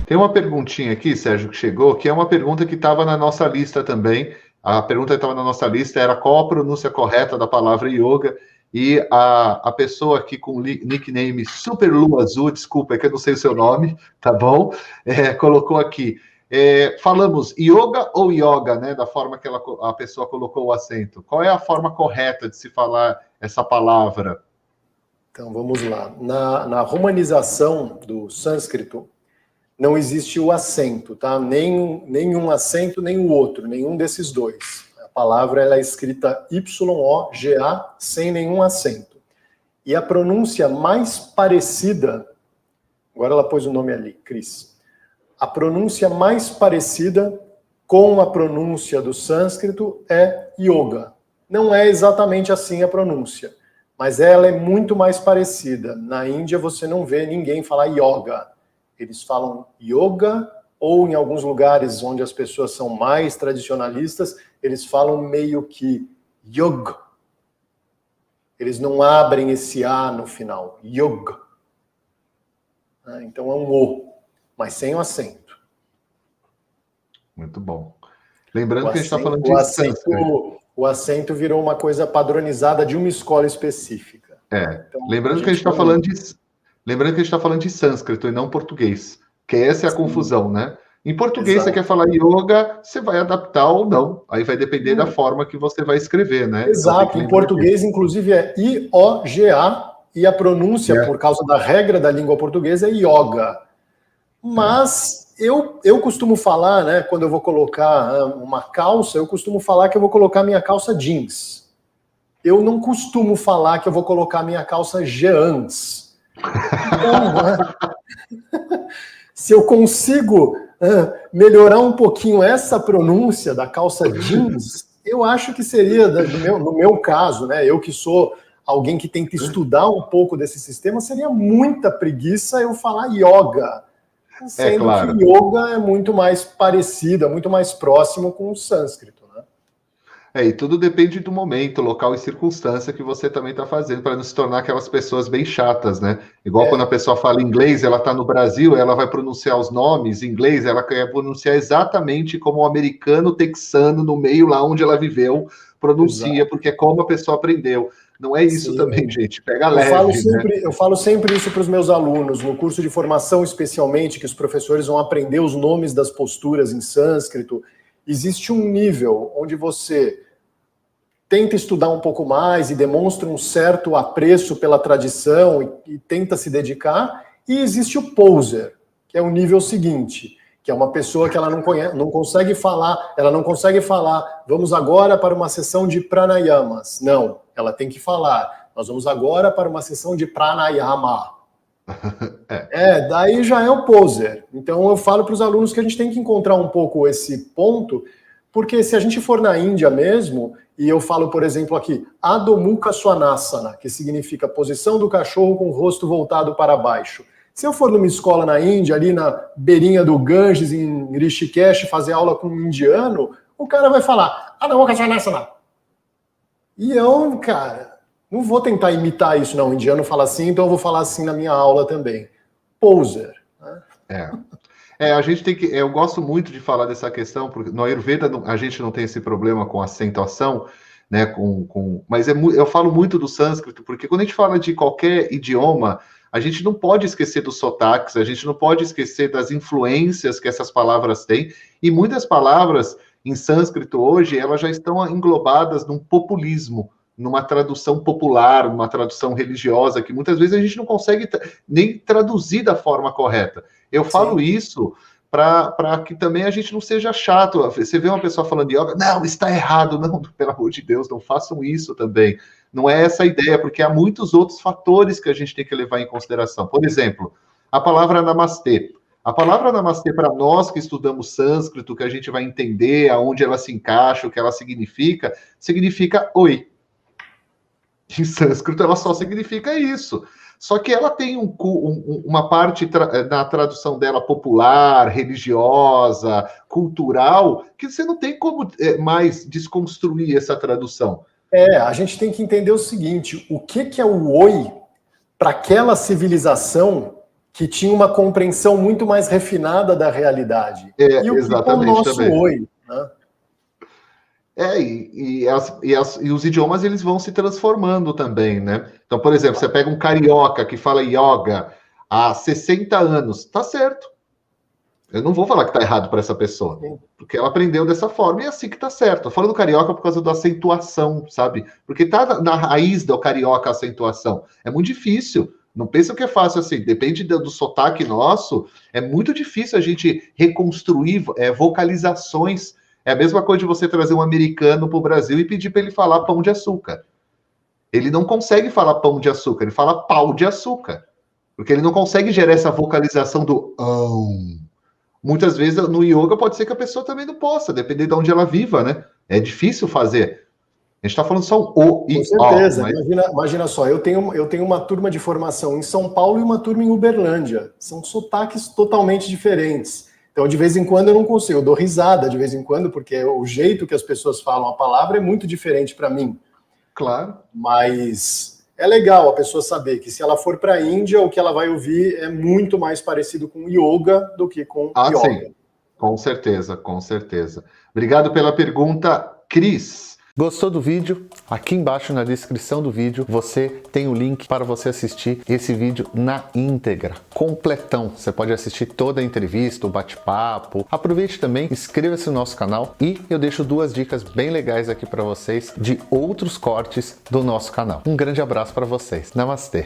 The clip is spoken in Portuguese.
Tem uma perguntinha aqui, Sérgio, que chegou, que é uma pergunta que estava na nossa lista também. A pergunta que estava na nossa lista era qual a pronúncia correta da palavra yoga, e a pessoa aqui com o nickname Super Lua Azul, desculpa, é que eu não sei o seu nome, tá bom? Colocou aqui. Falamos yoga ou yoga, né? Da forma que a pessoa colocou o acento. Qual é a forma correta de se falar essa palavra? Então, vamos lá. Na romanização do sânscrito, não existe o acento, tá? Nenhum acento, nem o outro, nenhum desses dois. A palavra ela é escrita Y-O-G-A, sem nenhum acento. E a pronúncia mais parecida, agora ela pôs o nome ali, Cris. A pronúncia mais parecida com a pronúncia do sânscrito é yoga. Não é exatamente assim a pronúncia, mas ela é muito mais parecida. Na Índia você não vê ninguém falar yoga. Eles falam yoga, ou em alguns lugares onde as pessoas são mais tradicionalistas, eles falam meio que yoga. Eles não abrem esse A no final, yoga. Então é um O, mas sem o acento. Muito bom. Lembrando que a gente está falando de sânscrito. O acento virou uma coisa padronizada de uma escola específica. Então, lembrando que a gente está falando de sânscrito e não português, que essa é a confusão, né? Em português, Exato. Você quer falar yoga, você vai adaptar ou não. Aí vai depender da forma que você vai escrever, né? Exato. Então, em português, inclusive, é I-O-G-A, e a pronúncia, por causa da regra da língua portuguesa, é yoga. Mas eu costumo falar, né, quando eu vou colocar uma calça, eu costumo falar que eu vou colocar minha calça jeans. Eu não costumo falar que eu vou colocar minha calça jeans. Então, se eu consigo melhorar um pouquinho essa pronúncia da calça jeans, eu acho que seria, no meu caso, né, eu que sou alguém que tenta estudar um pouco desse sistema, seria muita preguiça eu falar yoga. Sendo que yoga é muito mais parecida, muito mais próximo com o sânscrito, né? E tudo depende do momento, local e circunstância que você também está fazendo, para não se tornar aquelas pessoas bem chatas, né? Igual quando a pessoa fala inglês, ela está no Brasil, ela vai pronunciar os nomes em inglês, ela quer pronunciar exatamente como o americano texano no meio lá onde ela viveu pronuncia, Exato. Porque é como a pessoa aprendeu. Não é isso também, gente. Pega leve, Eu falo sempre isso para os meus alunos, no curso de formação especialmente, que os professores vão aprender os nomes das posturas em sânscrito. Existe um nível onde você tenta estudar um pouco mais e demonstra um certo apreço pela tradição e tenta se dedicar, e existe o poser, que é o nível seguinte, que é uma pessoa que ela não consegue falar, vamos agora para uma sessão de pranayamas. Não, ela tem que falar, nós vamos agora para uma sessão de pranayama. Daí já é o poser. Então eu falo para os alunos que a gente tem que encontrar um pouco esse ponto, porque se a gente for na Índia mesmo, e eu falo, por exemplo, aqui, Adho Mukha Svanasana, que significa posição do cachorro com o rosto voltado para baixo. Se eu for numa escola na Índia, ali na beirinha do Ganges, em Rishikesh, fazer aula com um indiano, o cara vai falar, Adho Mukha Svanasana. E eu, cara, não vou tentar imitar isso, não. O indiano fala assim, então eu vou falar assim na minha aula também. Poser. Né? A gente tem que. Eu gosto muito de falar dessa questão, porque no Ayurveda a gente não tem esse problema com acentuação, né? Mas eu falo muito do sânscrito, porque quando a gente fala de qualquer idioma, a gente não pode esquecer dos sotaques, a gente não pode esquecer das influências que essas palavras têm, e muitas palavras em sânscrito hoje, elas já estão englobadas num populismo, numa tradução popular, numa tradução religiosa, que muitas vezes a gente não consegue nem traduzir da forma correta. Eu falo isso para que também a gente não seja chato. Você vê uma pessoa falando yoga, não, está errado, não, pelo amor de Deus, não façam isso também. Não é essa a ideia, porque há muitos outros fatores que a gente tem que levar em consideração. Por exemplo, a palavra namastê. A palavra namastê, para nós que estudamos sânscrito, que a gente vai entender aonde ela se encaixa, o que ela significa oi. Em sânscrito, ela só significa isso. Só que ela tem uma parte na tradução dela popular, religiosa, cultural, que você não tem como mais desconstruir essa tradução. A gente tem que entender o seguinte, o que é o oi para aquela civilização que tinha uma compreensão muito mais refinada da realidade. E o que é o nosso também. oi, né? E os idiomas eles vão se transformando também, né? Então, por exemplo, você pega um carioca que fala yoga há 60 anos, tá certo. Eu não vou falar que tá errado para essa pessoa, porque ela aprendeu dessa forma e é assim que tá certo. Tô falando carioca por causa da acentuação, sabe? Porque tá na raiz do carioca a acentuação. É muito difícil. Não pensa que é fácil assim. Depende do sotaque nosso. É muito difícil a gente reconstruir vocalizações. É a mesma coisa de você trazer um americano para o Brasil e pedir para ele falar pão de açúcar. Ele não consegue falar pão de açúcar, ele fala pau de açúcar. Porque ele não consegue gerar essa vocalização do Muitas vezes no yoga pode ser que a pessoa também não possa, dependendo de onde ela viva, né? É difícil fazer. A gente está falando só o e com certeza. Mas... Imagina só, eu tenho uma turma de formação em São Paulo e uma turma em Uberlândia. São sotaques totalmente diferentes. Então, de vez em quando eu não consigo, eu dou risada de vez em quando, porque o jeito que as pessoas falam a palavra é muito diferente para mim. Claro. Mas é legal a pessoa saber que se ela for para a Índia, o que ela vai ouvir é muito mais parecido com yoga do que com yoga. Sim. Com certeza, com certeza. Obrigado pela pergunta, Cris. Gostou do vídeo? Aqui embaixo na descrição do vídeo você tem o link para você assistir esse vídeo na íntegra, completão. Você pode assistir toda a entrevista, o bate-papo. Aproveite também, inscreva-se no nosso canal e eu deixo 2 dicas bem legais aqui para vocês de outros cortes do nosso canal. Um grande abraço para vocês. Namastê!